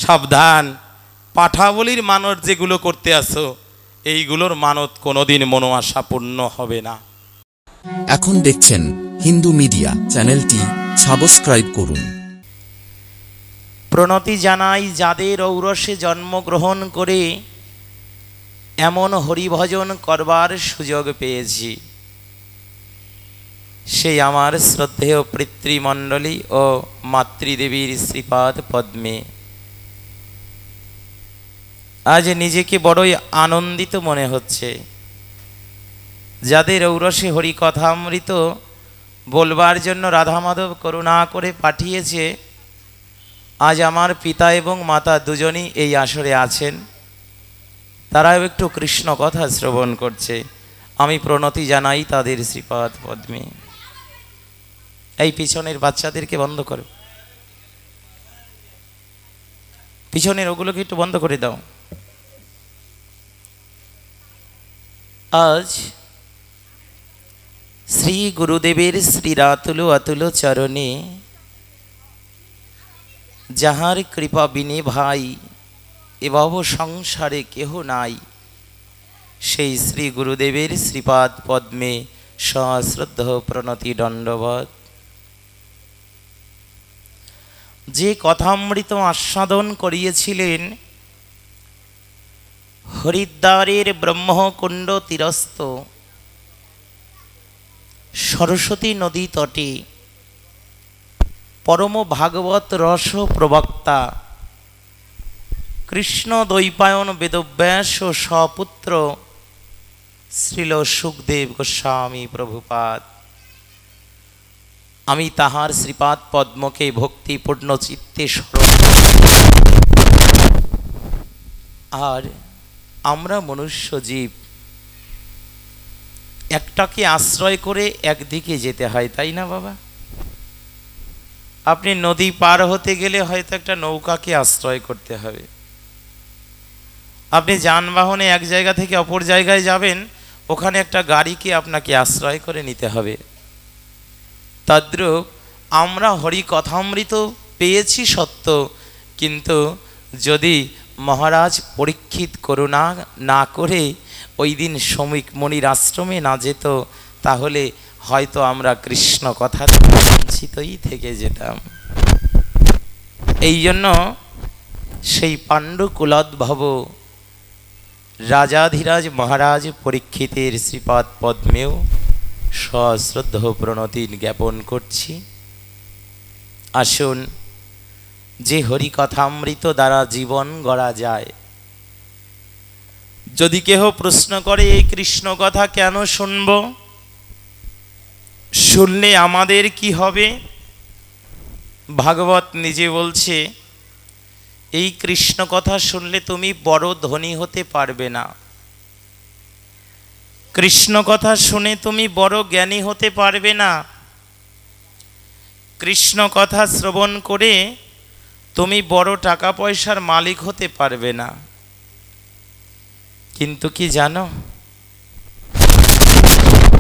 সাবধান, পাঠাবলির মানত যেগুলো করতে আসো এইগুলোর মানত কোনোদিন মনোআশা পূর্ণ হবে না। এখন দেখছেন হিন্দু মিডিয়া চ্যানেলটি সাবস্ক্রাইব করুন। প্রণতি জানাই যাদের ঔরসে জন্মগ্রহণ করে এমন হরিভজন করবার সুযোগ পেয়েছি, সেই আমার শ্রদ্ধেয় পিতৃমণ্ডলী ও মাতৃদেবীর শ্রীপাদ পদ্মে আজ নিজেকে বড়ই আনন্দিত মনে হচ্ছে। যাদের ঔরসে হরিকথামৃত বলবার জন্য রাধা মাধব করুণা করে পাঠিয়েছে, আজ আমার পিতা এবং মাতা দুজনই এই আসরে আছেন। তারাও একটু কৃষ্ণ কথা শ্রবণ করছে। আমি প্রণতি জানাই তাদের শ্রীপাদ পদ্মে। এই পিছনের বাচ্চাদেরকে বন্ধ করো, পিছনের ওগুলোকে একটু বন্ধ করে দাও। আজ শ্রী গুরুদেবের শ্রীরাতুল অতুল চরণে যাহার কৃপা বিনে ভাই এভাব সংসারে কেহ নাই, সেই শ্রী গুরুদেবের শ্রীপাদ পদ্মে সশ্রদ্ধ প্রণতি দণ্ডবৎ। যে কথামৃত আস্বাদন করিয়েছিলেন হরিদ্বারের ব্রহ্মকুণ্ড তীরস্থ সরস্বতী নদী তটে পরম ভাগবত রস প্রবক্তা কৃষ্ণ দ্বৈপায়ন বেদব্যাস ও সপুত্র শ্রীল সুখদেব গোস্বামী প্রভুপাদ, আমি তাহার শ্রীপাদ পদ্মকে ভক্তিপূর্ণ চিত্তে স্মরণ। আর আমরা মনুষ্য জীব, একটাকে আশ্রয় করে একদিকে যেতে হয়, তাই না বাবা? আপনি নদী পার হতে গেলে হয়তো একটা নৌকাকে আশ্রয় করতে হবে। আপনি যানবাহনে এক জায়গা থেকে অপর জায়গায় যাবেন, ওখানে একটা গাড়িকে আপনাকে আশ্রয় করে নিতে হবে। তদ্রূপ আমরা হরিকথামৃত পেয়েছি সত্য, কিন্তু যদি মহারাজ পরীক্ষিত করুণা না করে ওই দিন শ্রমিক মণির আশ্রমে না যেত, তাহলে হয়তো আমরা কৃষ্ণ কথা বঞ্চিতই থেকে যেতাম। এই জন্য সেই পাণ্ডু কুলোদ্ভব রাজাধিরাজ মহারাজ পরীক্ষিতের শ্রীপাদ পদ্মেও সশ্রদ্ধ প্রণতি জ্ঞাপন করছি। আসুন, যে হরিকথামৃত দ্বারা জীবন গড়া যায়। যদি কেহ প্রশ্ন করে এই কৃষ্ণ কথা কেন শুনব, শুনলে আমাদের কি হবে? ভাগবত নিজে বলছে, এই কৃষ্ণ কথা শুনলে তুমি বড় ধনী হতে পারবে না, কৃষ্ণ কথা শুনে তুমি বড় জ্ঞানী হতে পারবে না, কৃষ্ণ কথা শ্রবণ করে তুমি বড় টাকা পয়সার মালিক হতে পারবে না। কিন্তু কি জানো,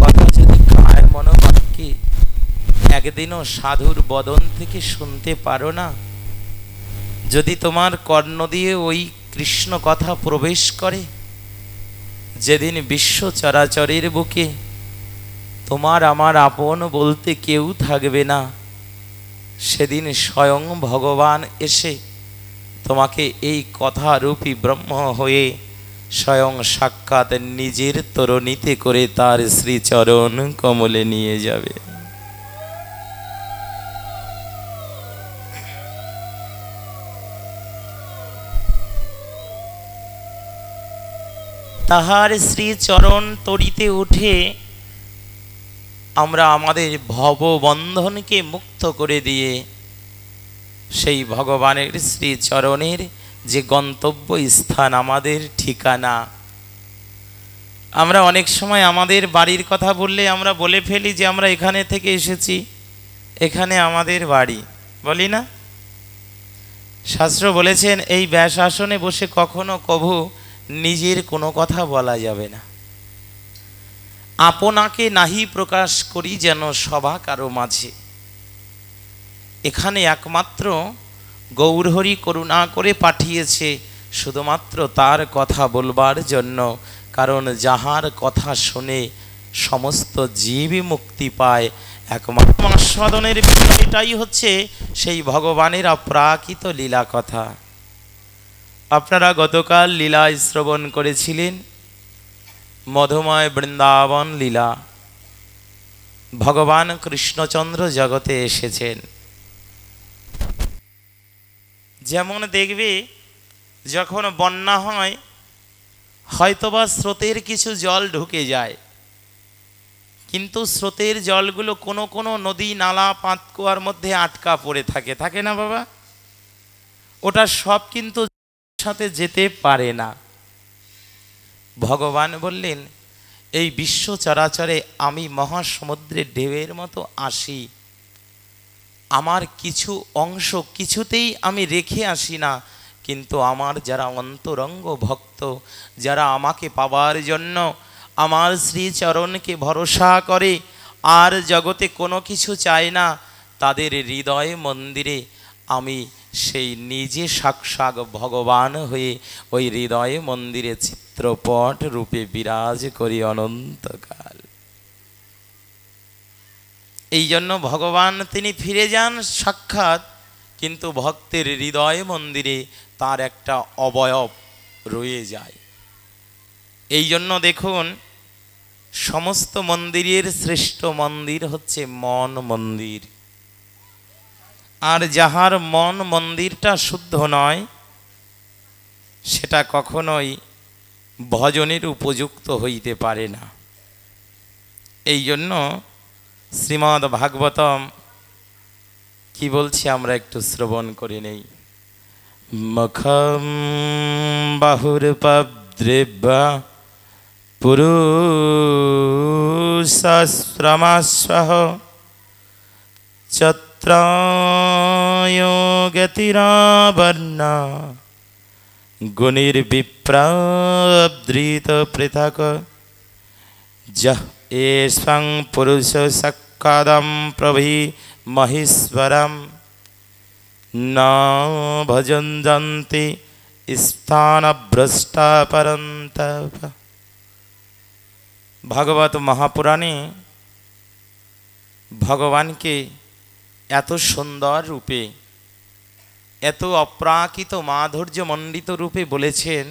কথা যদি কায় মনোবাক্যে একদিনও সাধুর বদন থেকে শুনতে পারো না, যদি তোমার কর্ণ দিয়ে ওই কৃষ্ণ কথা প্রবেশ করে, যেদিন বিশ্ব চরাচরের বুকে তোমার আমার আপন বলতে কেউ থাকবে না, সেদিন স্বয়ং ভগবান এসে তোমাকে এই কথারূপী ব্রহ্ম হয়ে স্বয়ং সাক্ষাৎ নিজের তরণীতে করে তার শ্রীচরণ কমলে নিয়ে যাবে। তাহার শ্রীচরণ তরিতে উঠে আমরা আমাদের ভববন্ধনকে মুক্ত করে দিয়ে সেই ভগবানের শ্রীচরণের যে গন্তব্য স্থান, আমাদের ঠিকানা। আমরা অনেক সময় আমাদের বাড়ির কথা বললে আমরা বলে ফেলি যে আমরা এখানে থেকে এসেছি, এখানে আমাদের বাড়ি, বলি না? শাস্ত্র বলেছেন এই ব্যাস আসনে বসে কখনো কভু নিজের কোনো কথা বলা যাবে না। আপনাকে নাহি প্রকাশ করি যেন সভা কারো মাঝে। এখানে একমাত্র গৌরহরি করুণা করে পাঠিয়েছে শুধুমাত্র তার কথা বলবার জন্য। কারণ যাহার কথা শুনে সমস্ত জীবই মুক্তি পায়, একমাত্র আস্বাদনের বিষয়টাই হচ্ছে সেই ভগবানের অপ্রাকৃত লীলা কথা। আপনারা গতকাল লীলা শ্রবণ করেছিলেন, মধুময় বৃন্দাবন লীলা। ভগবান কৃষ্ণচন্দ্র জগতে এসেছেন। যেমন দেখবে যখন বন্যা হয়, হয়তোবা স্রোতের কিছু জল ঢুকে যায়, কিন্তু স্রোতের জলগুলো কোনো কোনো নদী নালা পাতকুয়ার মধ্যে আটকা পড়ে থাকে, থাকে না বাবা? ওটা সব কিন্তু সাথে যেতে পারে না। ভগবান বললেন, এই বিশ্ব চরাচরে আমি মহাসমুদ্রের ঢেউয়ের মতো আসি, আমার কিছু অংশ কিছুতেই আমি রেখে আসি না, কিন্তু আমার যারা অন্তরঙ্গ ভক্ত, যারা আমাকে পাবার জন্য আমার শ্রীচরণকে ভরসা করে আর জগতে কোনো কিছু চায় না, তাদের হৃদয় মন্দিরে আমি সেই নিজে সাক্ষাৎ ভগবান হয়ে ওই হৃদয় মন্দিরে চিত্রপট রূপে বিরাজ করি অনন্তকাল। এই জন্য ভগবান তিনি ফিরে যান সাক্ষাৎ, কিন্তু ভক্তের হৃদয় মন্দিরে তার একটা অবয়ব রয়ে যায়। এই জন্য দেখুন, সমস্ত মন্দিরের শ্রেষ্ঠ মন্দির হচ্ছে মন মন্দির। আর যাহার মন মন্দিরটা শুদ্ধ নয়, সেটা কখনোই ভজনের উপযুক্ত হইতে পারে না। এই জন্য শ্রীমদ্ ভাগবতম কি বলছি আমরা একটু শ্রবণ করে নেই। মুখম বাহুরপদ্রেব্যা পুরুষশ্রমাস্বহ চত্রায় গতিরাবর্ণা গুণির্বিপ্রাবৃত পৃথক যহ এষং পুরুষ সক্কাদম প্রভি মহেশ্বরম ন ভজন্তি স্থানভ্রষ্টা পরন্তপ। ভাগবত মহাপুরাণে ভগবানকে এত সুন্দর রূপে, এত অপ্রাকৃত মাধুর্যমণ্ডিত রূপে বলেছেন,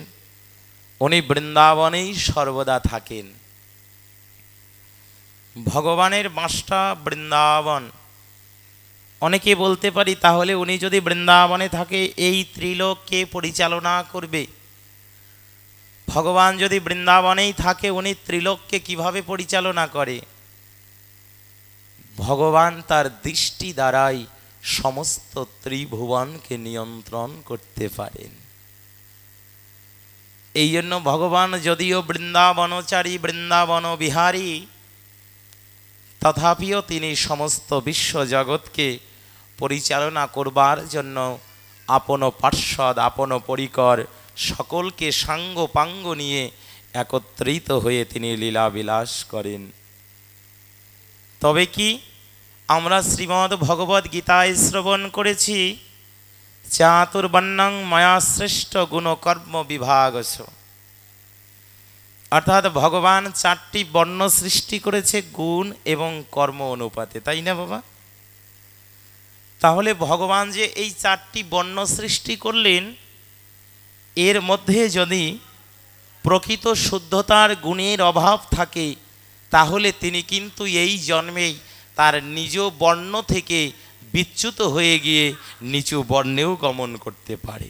উনি বৃন্দাবনেই সর্বদা থাকেন। ভগবানের বাসটা বৃন্দাবন। অনেকে বলতে পারি, তাহলে উনি যদি বৃন্দাবনে থাকে, এই ত্রিলোক কে পরিচালনা করবে? ভগবান যদি বৃন্দাবনেই থাকে, উনি ত্রিলোককে কিভাবে পরিচালনা করে? ভগবান তার দৃষ্টি দ্বারাই সমস্ত ত্রিভুবনকে নিয়ন্ত্রণ করতে পারেন। এই জন্য ভগবান যদিও বৃন্দাবনচারী, বৃন্দাবন বিহারী, তথাপিও তিনি সমস্ত বিশ্ব জগৎকে পরিচালনা করবার জন্য আপন পার্ষদ, আপন পরিকর সকলকে সাঙ্গ পাঙ্গ নিয়ে একত্রিত হয়ে তিনি লীলা বিলাস করেন। তবে কি আমরা শ্রীমদ্ ভগবদ গীতায় শ্রবণ করেছি, চাতুর্বর্ণং মায়া শ্রেষ্ঠ গুণ কর্ম বিভাগস, অর্থাৎ ভগবান চারটি বর্ণ সৃষ্টি করেছে গুণ এবং কর্ম অনুপাতে, তাই না বাবা? তাহলে ভগবান যে এই চারটি বর্ণ সৃষ্টি করলেন, এর মধ্যে যদি প্রকৃত শুদ্ধতার গুণের অভাব থাকে, তাহলে তিনি কিন্তু এই জন্মেই তার নিজ বর্ণ থেকে বিচ্যুত হয়ে গিয়ে নিচু বর্ণেও গমন করতে পারে।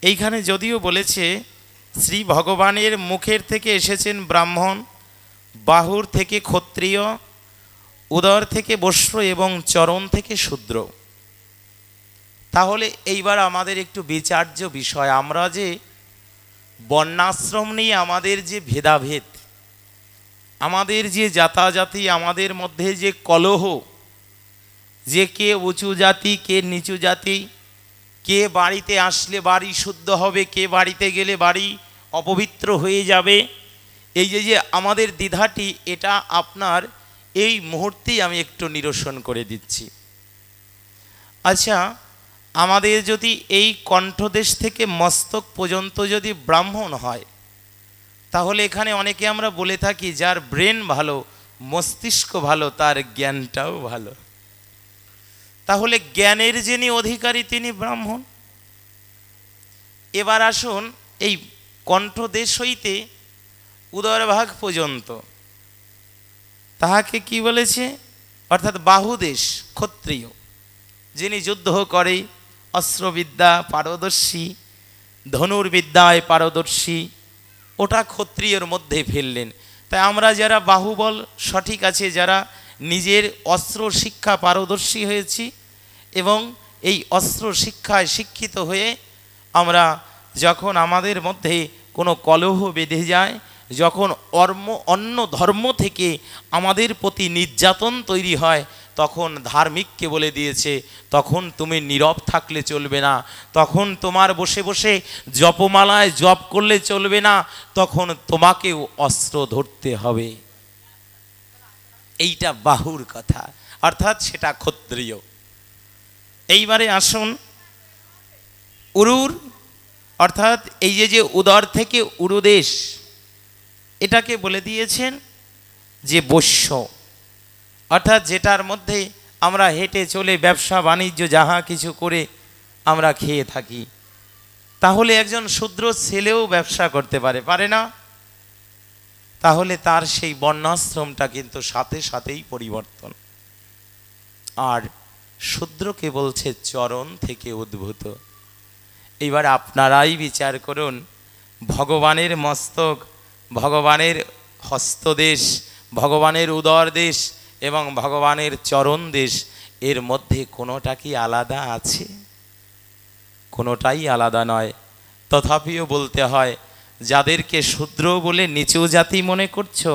এইখানে যদিও বলেছে শ্রী ভগবানের মুখের থেকে এসেছেন ব্রাহ্মণ, বাহুর থেকে ক্ষত্রিয়, উদর থেকে বৈশ্য এবং চরণ থেকে শূদ্র। তাহলে এইবার আমাদের একটু বিচার্য বিষয়, আমরা যে বর্ণাশ্রম নিয়ে আমাদের যে ভেদাভেদ, আমাদের যে জাতাজাতি, আমাদের মধ্যে যে কলহ, যে কে উঁচু জাতি কে নিচু জাতি, কে বাড়িতে আসলে বাড়ি শুদ্ধ হবে, কে বাড়িতে গেলে বাড়ি অপবিত্র হয়ে যাবে, এই যে আমাদের দ্বিধাটি, এটা আপনার এই মুহূর্তেই আমি একটু নিরসন করে দিচ্ছি। আচ্ছা, আমাদের যদি এই কণ্ঠদেশ থেকে মস্তক পর্যন্ত যদি ব্রাহ্মণ হয়, তাহলে এখানে অনেকে আমরা বলে থাকি যার ব্রেন ভালো, মস্তিষ্ক ভালো, তার জ্ঞানটাও ভালো। তাহলে জ্ঞানের যিনি অধিকারী তিনি ব্রাহ্মণ। এবার আসুন এই কণ্ঠদেশ হইতে উদরভাগ পর্যন্ত তাহাকে কি বলেছে? অর্থাৎ বাহুদেশ ক্ষত্রিয়, যিনি যুদ্ধ করে, অস্ত্রবিদ্যা পারদর্শী, ধনুর্বিদ্যায় পারদর্শী, ওটা ক্ষত্রিয়র মধ্যে ফেললেন। তাই আমরা যারা বাহুবল সঠিক আছে, যারা নিজের অস্ত্র শিক্ষা পারদর্শী হয়েছি এবং এই অস্ত্র শিক্ষায় শিক্ষিত হয়ে আমরা যখন আমাদের মধ্যে কোনো কলহ বেঁধে যায়, যখন অন্য ধর্ম থেকে আমাদের প্রতি নির্যাতন তৈরি হয়, তখন ধার্মিককে বলে দিয়েছে তখন তুমি নীরব থাকলে চলবে না, তখন তোমার বসে বসে জপমালায় জপ করলে চলবে না, তখন তোমাকেও অস্ত্র ধরতে হবে। এইটা বাহুর কথা, অর্থাৎ সেটা ক্ষত্রিয়। এইবারে আসুন উরুর, অর্থাৎ এই যে উদর থেকে উরুদেশ, এটাকে বলে দিয়েছেন যে বৈশ্য, অর্থাৎ যেটার মধ্যে আমরা হেঁটে চলে ব্যবসা বাণিজ্য যাহা কিছু করে আমরা খেয়ে থাকি। তাহলে একজন শূদ্র ছেলেও ব্যবসা করতে পারে না? তাহলে তার সেই বর্ণাশ্রমটা কিন্তু সাথে সাথেই পরিবর্তন। আর শূদ্রকে বলছে চরণ থেকে উদ্ভূত। এবার আপনারাই বিচার করুন, ভগবানের মস্তক, ভগবানের হস্তদেশ, ভগবানের উদর দেশ এবং ভগবানের চরণ দেশ, এর মধ্যে কোনোটা কি আলাদা আছে? কোনোটাই আলাদা নয়। তথাপিও বলতে হয়, যাদেরকে শূদ্র বলে নিচু জাতি মনে করছো,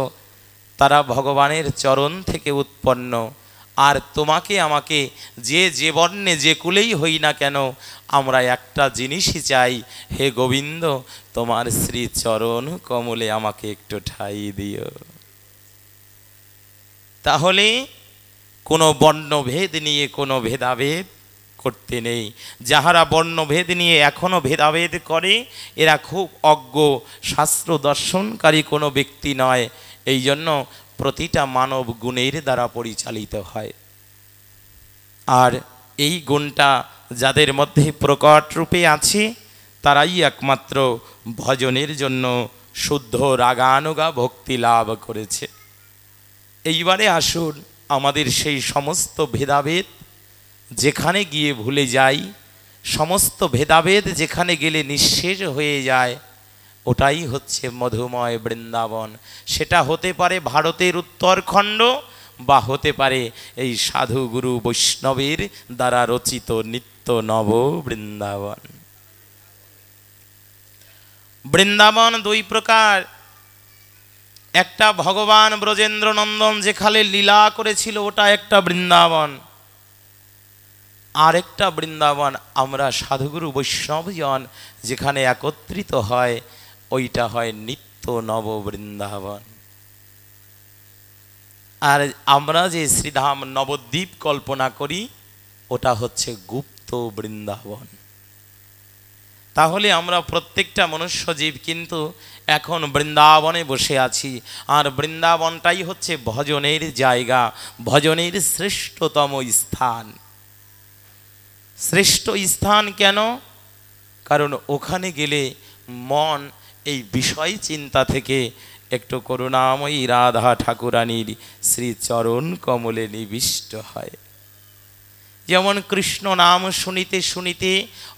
তারা ভগবানের চরণ থেকে উৎপন্ন। আর তোমাকে আমাকে যে বর্ণে যে কুলেই হই না কেন, আমরা একটা জিনিসই চাই, হে গোবিন্দ, তোমার শ্রী চরণ কমলে আমাকে একটু ঠাঁই দিও। তাহলে কোনো বর্ণভেদ নিয়ে কোনো ভেদাভেদ করতে নেই। যাহারা বর্ণভেদ নিয়ে এখনও ভেদাভেদ করে, এরা খুব অজ্ঞ, শাস্ত্র দর্শনকারী কোনো ব্যক্তি নয়। এই জন্য প্রতিটা মানব গুণের দ্বারা পরিচালিত হয়। আর এই গুণটা যাদের মধ্যে প্রকট রূপে আছে, তারাই একমাত্র ভজনের জন্য শুদ্ধ রাগানুগা ভক্তি লাভ করেছে। এইবারে আসুন আমাদের সেই সমস্ত ভেদাভেদ যেখানে গিয়ে ভুলে যাই, সমস্ত ভেদাভেদ যেখানে গেলে নিঃশেষ হয়ে যায়, ওটাই হচ্ছে মধুময় বৃন্দাবন। সেটা হতে পারে ভারতের উত্তরখণ্ড, বা হতে পারে এই সাধু গুরু বৈষ্ণবের দ্বারা রচিত নিত্য নব বৃন্দাবন। বৃন্দাবন দুই প্রকার, একটা ভগবান ব্রজেন্দ্র নন্দন যেখানে লীলা করেছিল, ওটা একটা বৃন্দাবন। আরেকটা বৃন্দাবন আমরা সাধুগুরু বৈষ্ণবজন যেখানে একত্রিত হয়, ওইটা হয় নিত্য নব বৃন্দাবন। আর আমরা যে শ্রীধাম নবদ্বীপ কল্পনা করি, ওটা হচ্ছে গুপ্ত বৃন্দাবন। তাহলে আমরা প্রত্যেকটা মনুষ্যজীব কিন্তু এখন বৃন্দাবনে বসে আছি। আর বৃন্দাবনটাই হচ্ছে ভজনের জায়গা, ভজনের শ্রেষ্ঠতম স্থান। শ্রেষ্ঠ স্থান কেন? কারণ ওখানে গেলে মন এই বিষয় চিন্তা থেকে একটু করুণাময়ী রাধা ঠাকুরানীর শ্রীচরণ কমলে নিবিষ্ট হয়। যেমন কৃষ্ণ নাম শুনিতে শুনিতে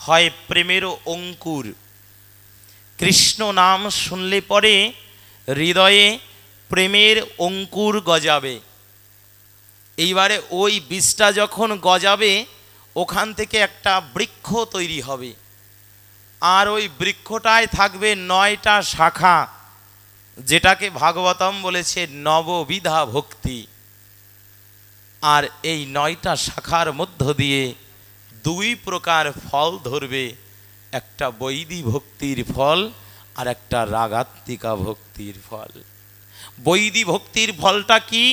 হয় প্রেমের অঙ্কুর। কৃষ্ণ নাম শুনলে পরে হৃদয়ে প্রেমের অঙ্কুর গজাবে। এইবারে ওই বীজটা যখন গজাবে, ওখান থেকে একটা বৃক্ষ তৈরি হবে। আর ওই বৃক্ষটায় থাকবে 9টা শাখা, যেটাকে ভাগবতম বলেছে নববিধা ভক্তি। আর এই 9টা শাখার মধ্য দিয়ে 2 প্রকার ফল ধরবে, একটা বৈদি ভক্তির ফল আর একটা রাগাত্মিকা ভক্তির ফল। বৈদি ভক্তির ফলটা কি?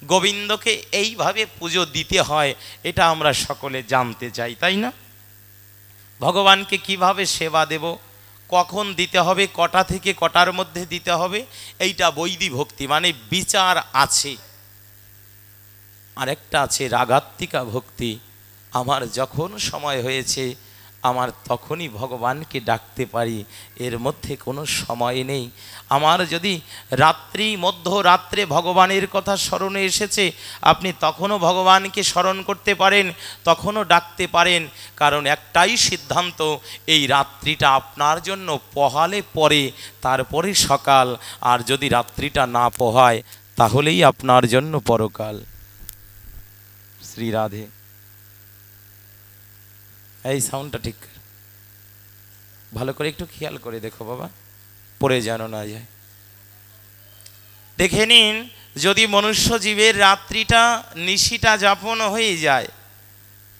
গোবিন্দকে এইভাবে পুজো দিতে হয়, এটা আমরা সকলে জানতে চাই, তাই না? ভগবানকে কিভাবে সেবা দেব, কখন দিতে হবে, কটা থেকে কটার মধ্যে দিতে হবে, এইটা বৈদিক ভক্তি, মানে বিচার আছে। আরেকটা আছে রাগাত্মিকা ভক্তি, আমার যখন সময় হয়েছে আমার তখনই ভগবানকে ডাকতে পারি, এর মধ্যে কোনো সময় নেই। আমার যদি রাত্রি মধ্যরাত্রে ভগবানের কথা স্মরণে এসেছে, আপনি তখনও ভগবানকে স্মরণ করতে পারেন, তখনও ডাকতে পারেন, কারণ একটাই সিদ্ধান্ত, এই রাত্রিটা আপনার জন্য পোহালে পরে, তারপরে সকাল, আর যদি রাত্রিটা না পোহায় তাহলেই আপনার জন্য পরকাল। শ্রী রাধে। এই সাউন্ডটা ঠিক ভালো করে একটু খেয়াল করে দেখো বাবা, পড়ে যেন না যায়। দেখে নিন, যদি মনুষ্য জীবের রাত্রিটা নিশিটা যাপন হয়ে যায়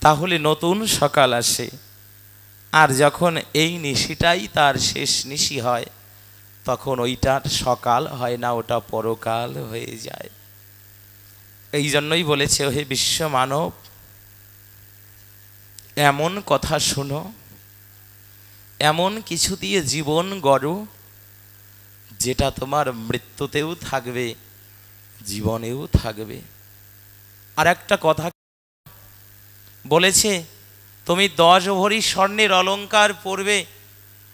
তাহলে নতুন সকাল আসে, আর যখন এই নিশিটাই তার শেষ নিশি হয় তখন ওইটার সকাল হয় না, ওটা পরকাল হয়ে যায়। এই জন্যই বলেছে, হে বিশ্ব মানব, এমন কথা শোনো, এমন কিছু দিয়ে জীবন গড়ো যেটা তোমার মৃত্যুতেও থাকবে, জীবনেও থাকবে। আর একটা কথা বলেছে, তুমি 10 ভরি স্বর্ণের অলংকার পরবে,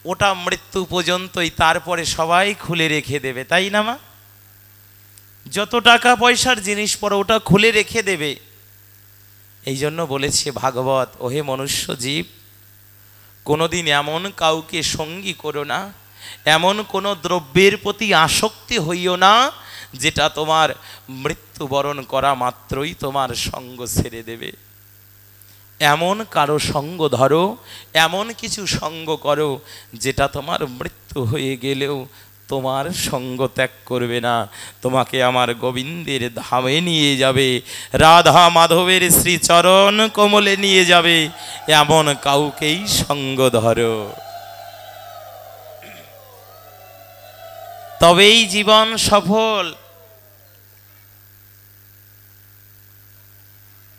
ওটা মৃত্যু পর্যন্তই, তারপরে সবাই খুলে রেখে দেবে, তাই না মা? যত টাকা পয়সার জিনিস পরো ওটা খুলে রেখে দেবে। এই জন্য বলেছে ভাগবত, ওহে মনুষ্য জীব, কোনোদিন এমন কাউকে সঙ্গী করো না, এমন কোনো দ্রব্যের প্রতি আসক্তি হইও না যেটা তোমার মৃত্যুবরণ করা মাত্রই তোমার সঙ্গ ছেড়ে দেবে। এমন কারো সঙ্গ ধরো, এমন কিছু সঙ্গ করো যেটা তোমার মৃত্যু হয়ে গেলেও তোমার সঙ্গ ত্যাগ করবে না, তোমাকে আমার গোবিন্দের ধামে নিয়ে যাবে, রাধা মাধবের শ্রীচরণ কমলে নিয়ে যাবে। এমন কাউকেই সঙ্গ ধরো, তবেই জীবন সফল।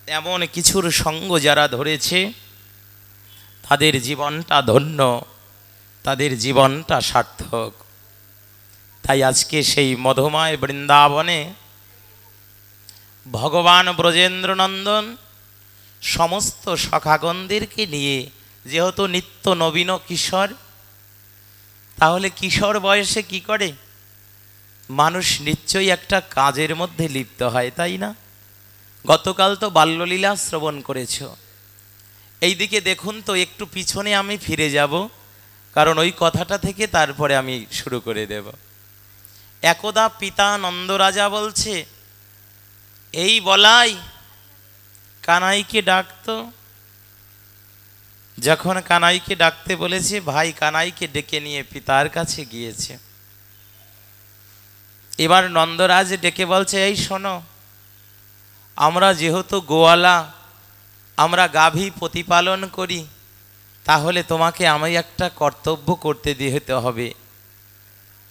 এমন কিছুর সঙ্গ যারা ধরেছে তাদের জীবনটা ধন্য, তাদের জীবনটা সার্থক। তাই আজকে সেই মধুময় বৃন্দাবনে ভগবান ব্রজেন্দ্রনন্দন সমস্ত সখাগণদেরকে নিয়ে, যেহেতু নিত্য নবীন কিশোর, তাহলে কিশোর বয়সে কি করে মানুষ? নিশ্চয়ই একটা কাজের মধ্যে লিপ্ত হয়, তাই না? গতকাল তো বাল্যলীলা শ্রবণ করেছ। এইদিকে দেখুন তো, একটু পিছনে আমি ফিরে যাব, কারণ ওই কথাটা থেকে তারপরে আমি শুরু করে দেব। একদা পিতা নন্দরাজা বলছে, এই বলাই কানাইকে ডাকতো। যখন কানাইকে ডাকতে বলেছে, ভাই কানাইকে ডেকে নিয়ে পিতার কাছে গিয়েছে। এবার নন্দরাজ ডেকে বলছে, এই শোনো, আমরা যেহেতু গোয়ালা, আমরা গাভী প্রতিপালন করি, তাহলে তোমাকে আমি একটা কর্তব্য করতে দিতে হবে।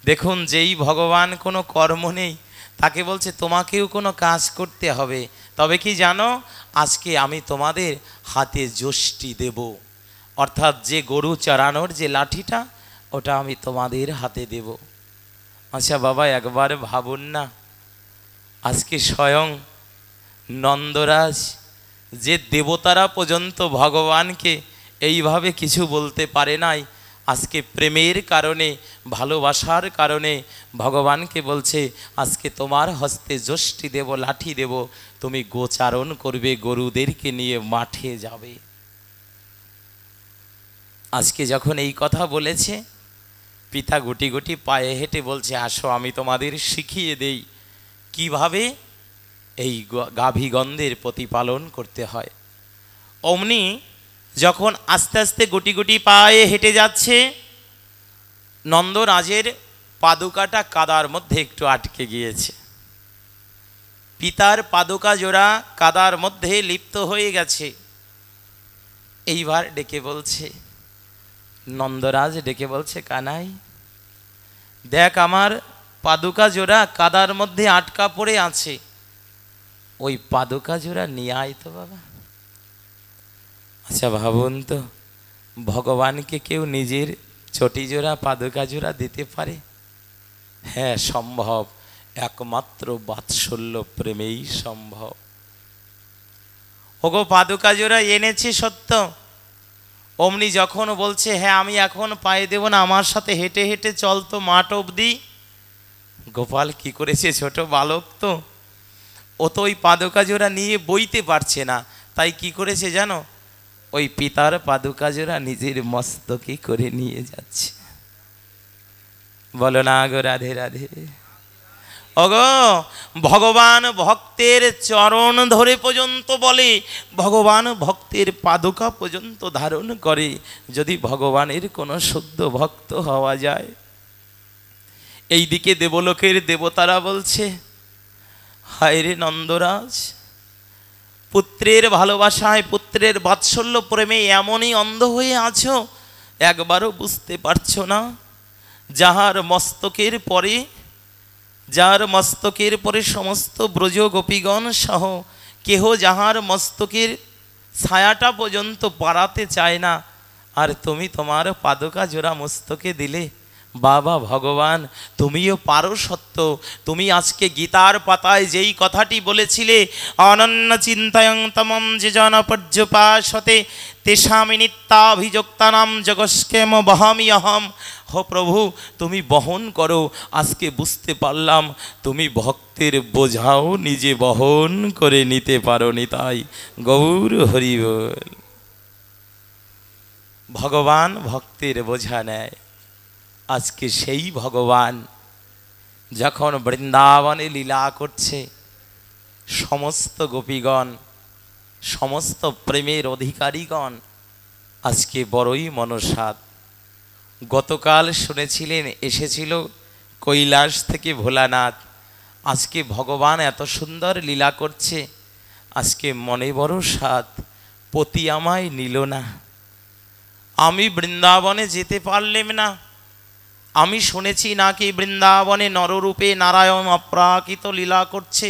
দেখুন, যেই ভগবান কোনো কর্ম নেই তাকে বলছে তোমাকেও কোনো কাজ করতে হবে। তবে কি জানো, আজকে আমি তোমাদের হাতে যষ্টি দেব, অর্থাৎ যে গরু চড়ানোর যে লাঠিটা, ওটা আমি তোমাদের হাতে দেব। আচ্ছা বাবা, একবার ভাবুন না, আজকে স্বয়ং নন্দরাজ, যে দেবতারা পর্যন্ত ভগবানকে এইভাবে কিছু বলতে পারে নাই, আজকে প্রেমের কারণে, ভালোবাসার কারণে ভগবানকে বলছে, আজকে তোমার হস্তে যষ্টি দেব, লাঠি দেব, তুমি গোচারণ করবে, গরুদেরকে নিয়ে মাঠে যাবে। আজকে যখন এই কথা বলেছে, পিতা গুটি গুটি পায়ে হেঁটে বলছে, আসো আমি তোমাদের শিখিয়ে দেই কিভাবে এই গাভীগণদের প্রতিপালন করতে হয়। অমনি যখন আস্তে আস্তে গুটি গুটি পায়ে হেঁটে যাচ্ছে, নন্দরাজের পাদুকাটা কাদার মধ্যে একটু আটকে গিয়েছে। পিতার পাদুকা জোড়া কাদার মধ্যে লিপ্ত হয়ে গেছে। এইবার ডেকে বলছে, নন্দরাজ ডেকে বলছে, কানাই দেখ, আমার পাদুকা জোড়া কাদার মধ্যে আটকা পড়ে আছে, ওই পাদুকা জোড়া নিয়ে আয় তো বাবা। আচ্ছা ভাবুন তো, ভগবানকে কেউ নিজের চটি জোড়া পাদুকা জোড়া দিতে পারে? হ্যাঁ সম্ভব, একমাত্র বাৎসল্য প্রেমেই সম্ভব। ওগো পাদুকা জোড়া এনেছে সত্য, অমনি যখন বলছে হ্যাঁ আমি এখন পায়ে দেব না, আমার সাথে হেঁটে হেঁটে চল তো মাঠ অবধি। গোপাল কি করেছে, ছোট বালক তো, ও তো ওই পাদুকা জোড়া নিয়ে বইতে পারছে না, তাই কি করেছে জানো, ওই পিতার পাদুকা জোড়া নিজের মস্তকে করে নিয়ে যাচ্ছে। বলো না গো রাধে রাধে। ওগো ভগবান ভক্তের চরণ ধরে পর্যন্ত বলে, ভগবান ভক্তের পাদুকা পর্যন্ত ধারণ করে, যদি ভগবানের কোনো শুদ্ধ ভক্ত হওয়া যায়। এইদিকে দেবলোকের দেবতারা বলছে, হায় রে নন্দরাজ, পুত্রের ভালোবাসায় পুত্রের বাৎসল্য প্রেমে এমনই অন্ধ হয়ে আছো, একবারও বুঝতে পারছো না যার মস্তকের পরে সমস্ত ব্রজ গোপীগণ সহ কেহ যাহার মস্তকের ছায়াটা পর্যন্ত পাড়াতে চায় না, আর তুমি তোমার পাদুকা জোড়া মস্তকে দিলে। বাবা ভগবান, তুমিও পারো সত্য। তুমি আজকে গীতার পাতায় যেই কথাটি বলেছিলে, অনন্য চিন্তায়ং তমম যে জন পর্যপাসতে তেষামি নিত্যাভিযোক্তানাম জগস্কেম বহামি অহম। হো প্রভু, তুমি বহন করো। আজকে বুঝতে পারলাম তুমি ভক্তের বোঝাও নিজে বহন করে নিতে পারো নি, তাই গৌর হরি বল। ভগবান ভক্তের বোঝা নেয়। আজকে সেই ভগবান যখন বৃন্দাবনে লীলা করছে, সমস্ত গোপীগণ, সমস্ত প্রেমের অধিকারীগণ আজকে বড়ই মনসাদ। গতকাল শুনেছিলেন এসেছিল কৈলাস থেকে ভোলানাথ, আজকে ভগবান এত সুন্দর লীলা করছে, আজকে মনে বড় স্বাদ। পতি আমায় নিল না, আমি বৃন্দাবনে যেতে পারলাম না। আমি শুনেছি নাকি বৃন্দাবনে নররূপে নারায়ণ অপ্রাকৃত লীলা করছে।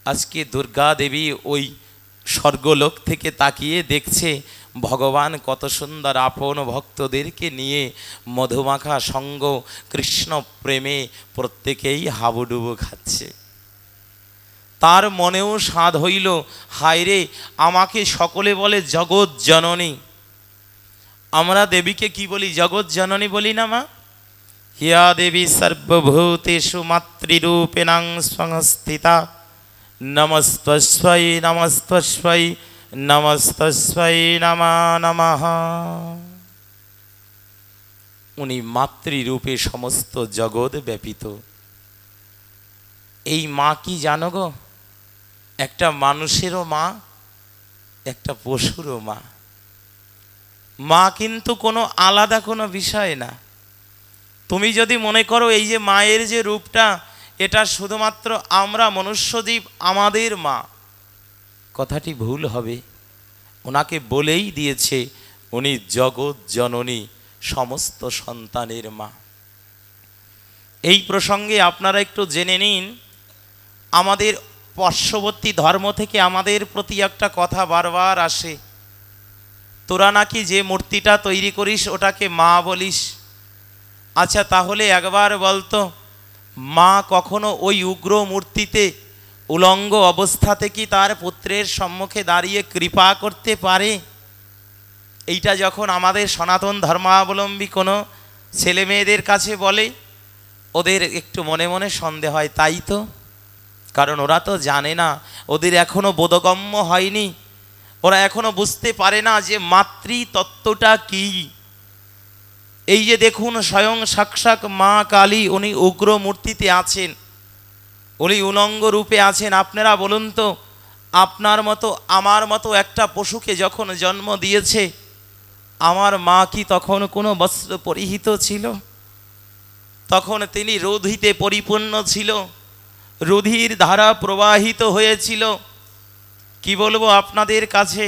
আজকে দুর্গা দেবী ওই স্বর্গলোক থেকে তাকিয়ে দেখছে ভগবান কত সুন্দর আপন ভক্তদেরকে নিয়ে মধুমাখা সঙ্গ কৃষ্ণ প্রেমে প্রত্যেকেই হাবুডুবু খাচ্ছে। তার মনেও স্বাদ হইল, হায় রে, আমাকে সকলে বলে জগৎ জননী। আমরা দেবীকে কি বলি? জগৎ জননী বলি না মা? হিয়া দেবী সর্বভূতেষু মাতৃরূপেণাং সংস্থিতা, নমস্তস্मै নমস্তস্मै নমস্তস্मै নমো নমঃ। উনি মাতৃরূপে সমস্ত জগৎ ব্যাপিত। এই মা কি জানো গো? একটা মানুষেরও মা, একটা পশুরও মা। মা কিন্তু কোনো আলাদা কোনো বিষয় না। তুমি যদি মনে করো এই যে মায়ের যে রূপটা, এটা শুধুমাত্র আমরা মনুষ্যজীব আমাদের মা, কথাটি ভুল হবে। ওনাকে বলেই দিয়েছে উনি জগৎ জননী, সমস্ত সন্তানের মা। এই প্রসঙ্গে আপনারা একটু জেনে নিন, আমাদের পার্শ্ববর্তী ধর্ম থেকে আমাদের প্রতি একটা কথা বারবার আসে, তোরা নাকি যে মূর্তিটা তৈরি করিস ওটাকে মা বলিস। আচ্ছা তাহলে একবার বলতো, মা কখনো ওই উগ্র মূর্তিতে উলঙ্গ অবস্থাতে কি তার পুত্রের সম্মুখে দাঁড়িয়ে কৃপা করতে পারে? এইটা যখন আমাদের সনাতন ধর্মাবলম্বী কোনো ছেলে মেয়েদের কাছে বলে, ওদের একটু মনে মনে সন্দেহ হয়। তাই তো, কারণ ওরা তো জানে না, ওদের এখনো বোধগম্য হয়নি, ওরা এখনো বুঝতে পারে না যে মাতৃতত্ত্বটা কি। এই যে দেখুন স্বয়ং সাক্ষাৎ মা কালী, উনি উগ্র মূর্তিতে আছেন, উনি উলঙ্গ রূপে আছেন। আপনারা বলুন তো, আপনার মতো আমার মতো একটা পশুকে যখন জন্ম দিয়েছে, আমার মা কি তখন কোনো বস্ত্র পরিহিত ছিল? তখন তিনি রোধিতে পরিপূর্ণ ছিল, রুধির ধারা প্রবাহিত হয়েছিল। কি বলবো আপনাদের কাছে,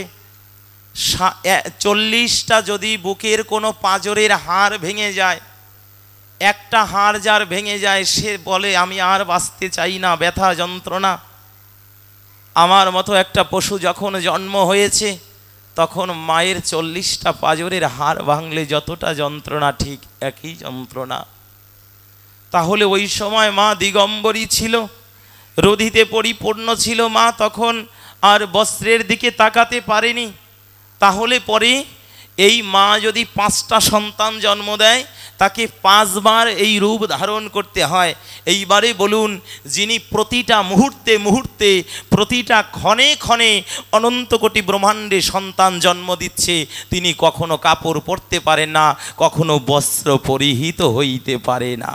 40টা যদি বুকের কোনো পাঁজরের হাড় ভেঙে যায়, একটা হাড় যার ভেঙে যায়, সে বলে আমি আর বাঁচতে চাই না, ব্যথা যন্ত্রণা। আমার মতো একটা পশু যখন জন্ম হয়েছে, তখন মায়ের 40টা পাঁজরের হাড় ভাঙলে যতটা যন্ত্রণা ঠিক একই যন্ত্রণা। তাহলে ওই সময় মা দিগম্বরী ছিল, রোধিতে পরিপূর্ণ ছিল মা, তখন আর বস্ত্রের দিকে তাকাতে পারেনি। তাহলে পরে এই মা যদি 5টা সন্তান জন্ম দেয়, তাকে 5 বার এই রূপ ধারণ করতে হয়। এইবারে বলুন, যিনি প্রতিটা মুহূর্তে মুহূর্তে, প্রতিটা ক্ষণে ক্ষণে অনন্ত কোটি ব্রহ্মাণ্ডে সন্তান জন্ম দিচ্ছে, তিনি কখনো কাপড় পরতে পারেন না, কখনো বস্ত্র পরিহিত হইতে পারে না।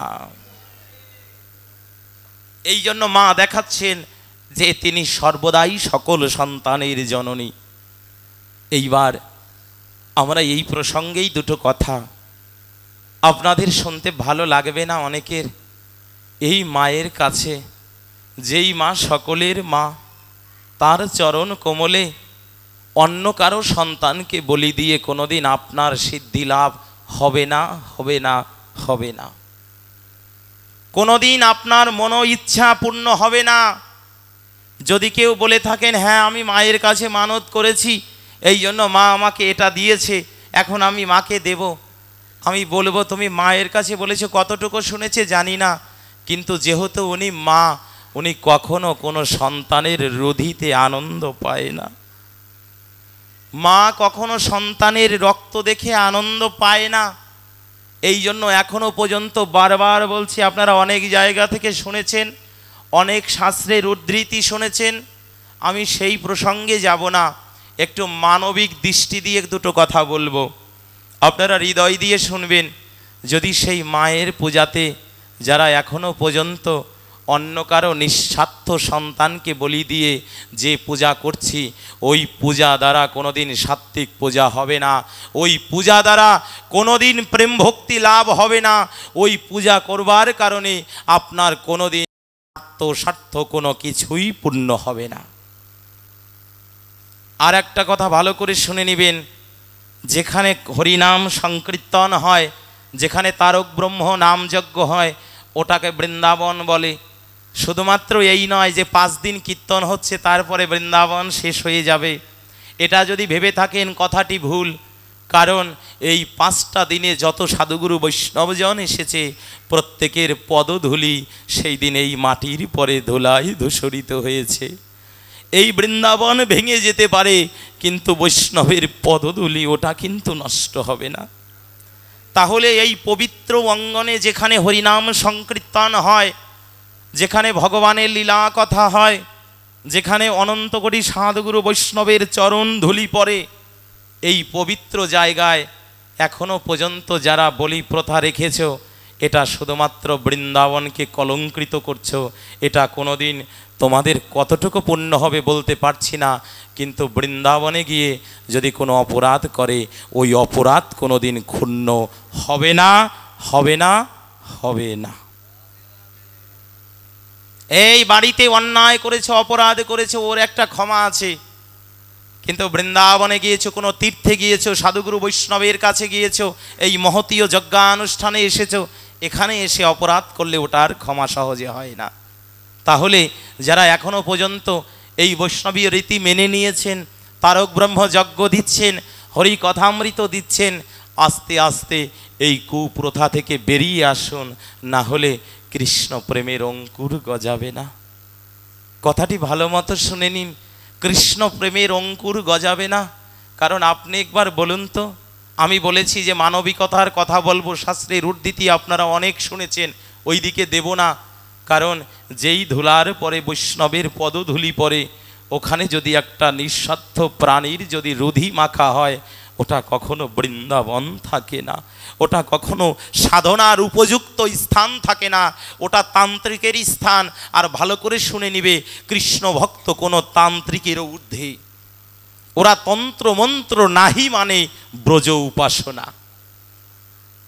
এই জন্য মা দেখাচ্ছেন যে তিনি সর্বদাই সকল সন্তানের জননী। এইবার আমরা এই প্রসঙ্গেই দুটো কথা, আপনাদের শুনতে ভালো লাগবে না অনেকের। এই মায়ের কাছে, যেই মা সকলের মা, তার চরণ কোমলে অন্য কারো সন্তানকে বলি দিয়ে কোনোদিন আপনার সিদ্ধি লাভ হবে না, হবে না, হবে না। কোনোদিন আপনার মনো ইচ্ছা পূর্ণ হবে না। যদি কেউ বলে থাকেন, হ্যাঁ আমি মায়ের কাছে মানত করেছি, এই জন্য মা আমাকে এটা দিয়েছে, এখন আমি মাকে দেব, আমি বলবো তুমি মায়ের কাছে বলেছো, কতটুকু শুনেছে জানি না, কিন্তু যেহেতু উনি মা, উনি কখনো কোনো সন্তানের রোধিতে আনন্দ পায় না। মা কখনো সন্তানের রক্ত দেখে আনন্দ পায় না। এই জন্য এখনো পর্যন্ত বারবার বলছি, আপনারা অনেক জায়গা থেকে শুনেছেন, অনেক শাস্ত্রের উদ্ধৃতি শুনেছেন, আমি সেই প্রসঙ্গে যাব না, একটু মানবিক দৃষ্টি দিয়ে দুটো কথা বলবো, আপনারা হৃদয় দিয়ে শুনবেন। যদি সেই মায়ের পূজাতে যারা এখনো পর্যন্ত অন্য কারো নিঃস্বার্থ সন্তানকে বলি দিয়ে যে পূজা করছি, ওই পূজা দ্বারা কোনোদিন সাত্ত্বিক পূজা হবে না, ওই পূজা দ্বারা কোনোদিন প্রেম ভক্তি লাভ হবে না, ওই পূজা করবার কারণে আপনার কোনোদিন স্বার্থ কোনো কিছুই পূর্ণ হবে না। আর একটা কথা ভালো করে শুনে নেবেন, যেখানে হরিনাম সংকীর্তন হয়, যেখানে তারক ব্রহ্ম নাম যজ্ঞ হয়, ওটাকে বৃন্দাবন বলে। শুধুমাত্র এই নয় যে 5 দিন কীর্তন হচ্ছে তারপরে বৃন্দাবন শেষ হয়ে যাবে, এটা যদি ভেবে থাকেন কথাটি ভুল। কারণ এই 5টা দিনে যত সাধুগুরু বৈষ্ণবজন এসেছে, প্রত্যেকের পদধূলি সেই দিন এই মাটির পরে ধুলায় ধূসরিত হয়েছে। এই বৃন্দাবন ভেঙে যেতে পারে, কিন্তু বৈষ্ণবের পদধূলি ওটা কিন্তু নষ্ট হবে না। তাহলে এই পবিত্র অঙ্গনে যেখানে হরিনাম সংকীর্তন হয়, যেখানে ভগবানের লীলা কথা হয়, যেখানে অনন্ত কোটি সাধুগুরু বৈষ্ণবের চরণ ধুলি পড়ে, এই পবিত্র জায়গায় এখনো পর্যন্ত যারা বলি প্রথা রেখেছ, এটা শুধুমাত্র বৃন্দাবনকে কলঙ্কিত করছো। এটা কোনোদিন তোমাদের কতটুকু পুণ্য হবে বলতে পারছি না, কিন্তু বৃন্দাবনে গিয়ে যদি কোনো অপরাধ করে, ওই অপরাধ কোনোদিন ক্ষুণ্ণ হবে না, হবে না, হবে না। এই বাড়িতে অন্যায় করেছো, অপরাধ করেছো, ওর একটা ক্ষমা আছে, কিন্তু বৃন্দাবনে গিয়েছো, কোনো তীর্থে গিয়েছো, সাধুগুরু বৈষ্ণবের কাছে গিয়েছো, এই মহতীয় যজ্ঞানুষ্ঠানে এসেছো, এখানে এসে অপরাধ করলে ওটার ক্ষমা সহজে হয় না। তাহলে যারা এখনো পর্যন্ত এই বৈষ্ণবীয় রীতি মেনে নিয়েছেন, তারক ব্রহ্ম যজ্ঞ দিচ্ছেন, হরি কথামৃত দিচ্ছেন, আস্তে আস্তে এই কুপ্রথা থেকে বেরিয়ে আসুন, না হলে কৃষ্ণ প্রেমের অঙ্কুর গজাবে না। কথাটি ভালো মতো শুনে নিন, কৃষ্ণ প্রেমের অঙ্কুর গজাবে না। কারণ আপনি একবার বলুন তো, আমি বলেছি যে মানবিকতার কথা বলবো, শাস্ত্রের উদ্ধৃতি আপনারা অনেক শুনেছেন, ওই দিকে দেব না। কারণ যেই ধুলার পরে বৈষ্ণবের পদধূলি পরে, ওখানে যদি একটা নিঃস্বার্থ প্রাণীর যদি রুধি মাখা হয়, ওটা কখনো বৃন্দাবন থাকে না, ওটা কখনো সাধনার উপযুক্ত স্থান থাকে না, ওটা তান্ত্রিকেরই স্থান। আর ভালো করে শুনে নিবে, কৃষ্ণ ভক্ত কোনো তান্ত্রিকের ঊর্ধ্বে, ওরা তন্ত্র মন্ত্র নাহি মানে ব্রজ উপাসনা।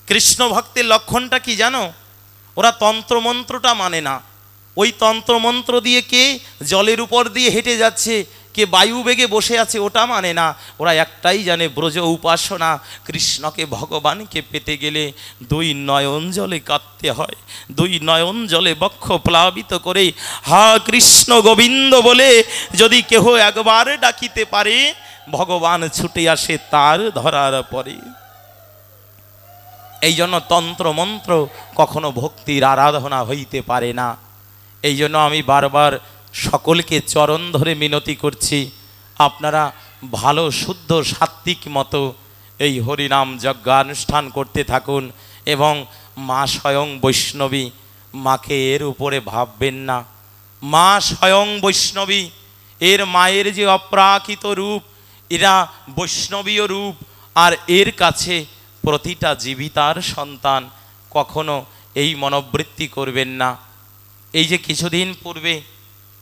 কৃষ্ণ ভক্তের লক্ষণটা কি জানো? ওরা তন্ত্রমন্ত্রটা মানে না। ওই তন্ত্রমন্ত্র দিয়ে কে জলের উপর দিয়ে হেঁটে যাচ্ছে, কে বায়ু বেগে বসে আছে, ওটা মানে না। ওরা একটাই জানে, ব্রজ উপাসনা। কৃষ্ণকে ভগবানকে পেতে গেলে 2 নয়ন জলে কাঁদতে হয়, 2 নয়ন জলে বক্ষ প্লাবিত করে হা কৃষ্ণ গোবিন্দ বলে যদি কেহ একবার ডাকিতে পারে, ভগবান ছুটে আসে তার ধরার পরে। এই জন্য তন্ত্র মন্ত্র কখনো ভক্তির আরাধনা হইতে পারে না। এই জন্য আমি বারবার সকলকে চরণ ধরে মিনতি করছি, আপনারা ভালো শুদ্ধ সাত্ত্বিক মতো এই হরিনাম যজ্ঞানুষ্ঠান করতে থাকুন। এবং মা স্বয়ং বৈষ্ণবী, মাকে এর উপরে ভাববেন না। মা স্বয়ং বৈষ্ণবী, এর মায়ের যে অপ্রাকৃত রূপ, এরা বৈষ্ণবীয় রূপ। আর এর কাছে প্রতিটা জীবী তার সন্তান, কখনো এই মনোবৃত্তি করবেন না। এই যে কিছুদিন পূর্বে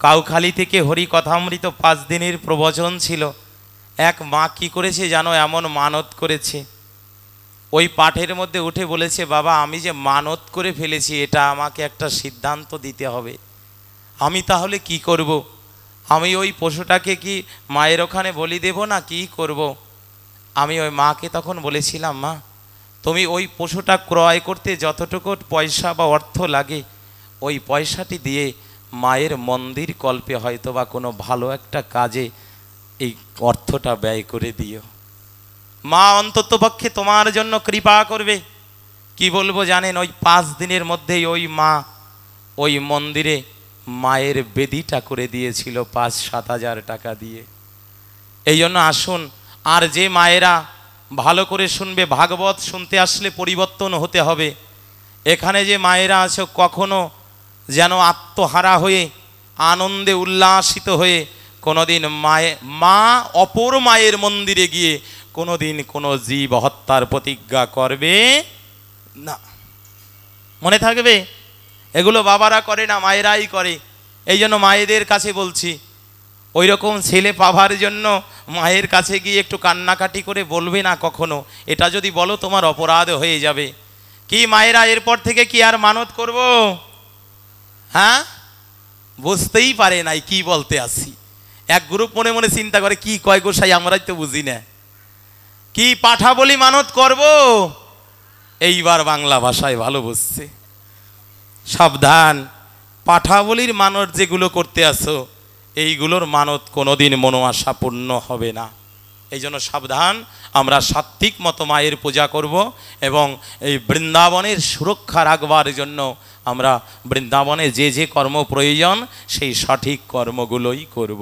কাউখালী থেকে হরি কথামৃত 5 দিনের প্রবচন ছিল, এক মা কি করেছে জানো, এমন মানত করেছে, ওই পাঠের মধ্যে উঠে বলেছে, বাবা আমি যে মানত করে ফেলেছি এটা আমাকে একটা সিদ্ধান্ত দিতে হবে, আমি তাহলে কি করব? আমি ওই পশুটাকে কি মায়ের ওখানে বলি দেব না কি করব? আমি ওই মাকে তখন বলেছিলাম, মা তুমি ওই পশুটা ক্রয় করতে যতটুকু পয়সা বা অর্থ লাগে ওই পয়সাটি দিয়ে মায়ের মন্দির কল্পে হয়তো বা কোনো ভালো একটা কাজে এই অর্থটা ব্যয় করে দিও। মা অন্ততপক্ষে তোমার জন্য কৃপা করবে। কি বলবো জানেন, ওই 5 দিনের মধ্যেই ওই মা ওই মন্দিরে মায়ের বেদিটা করে দিয়েছিল 5-7 হাজার টাকা দিয়ে। এই জন্য আসুন, আর যে মায়েরা ভালো করে শুনবে, ভাগবত শুনতে আসলে পরিবর্তন হতে হবে। এখানে যে মায়েরা আছো, কখনো যেন আত্মহারা হয়ে আনন্দে উল্লাসিত হয়ে কোনোদিন মা অপর মায়ের মন্দিরে গিয়ে কোনোদিন কোনো জীব হত্যার প্রতিজ্ঞা করবে না। মনে থাকবে, এগুলো বাবারা করে না, মায়েরাই করে। এই জন্য মায়েদের কাছে বলছি, ওই রকম ছেলে পাবার জন্য মায়ের কাছে গিয়ে একটু কান্নাকাটি করে বলবে না কখনো। এটা যদি বলো তোমার অপরাধ হয়ে যাবে। কি মায়েরা এরপর থেকে কি আর মানত করব? হ্যাঁ, বুঝতেই পারে নাই কি বলতে আসি। এক গ্রুপ মনে মনে চিন্তা করে, কি কয় গোসাই আমরাই তো বুঝি না, কি পাঠা বলি মানত করব? এইবার বাংলা ভাষায় ভালো বুঝছে। সাবধান, পাঠাবলির মানত যেগুলো করতে আসো এইগুলোর মানত কোনোদিন মনোআশা পূর্ণ হবে না। এই জন্য সাবধান, আমরা সাত্ত্বিক মতো মায়ের পূজা করব এবং এই বৃন্দাবনের সুরক্ষা রাখবার জন্য আমরা বৃন্দাবনে যে যে কর্ম প্রয়োজন সেই সঠিক কর্মগুলোই করব।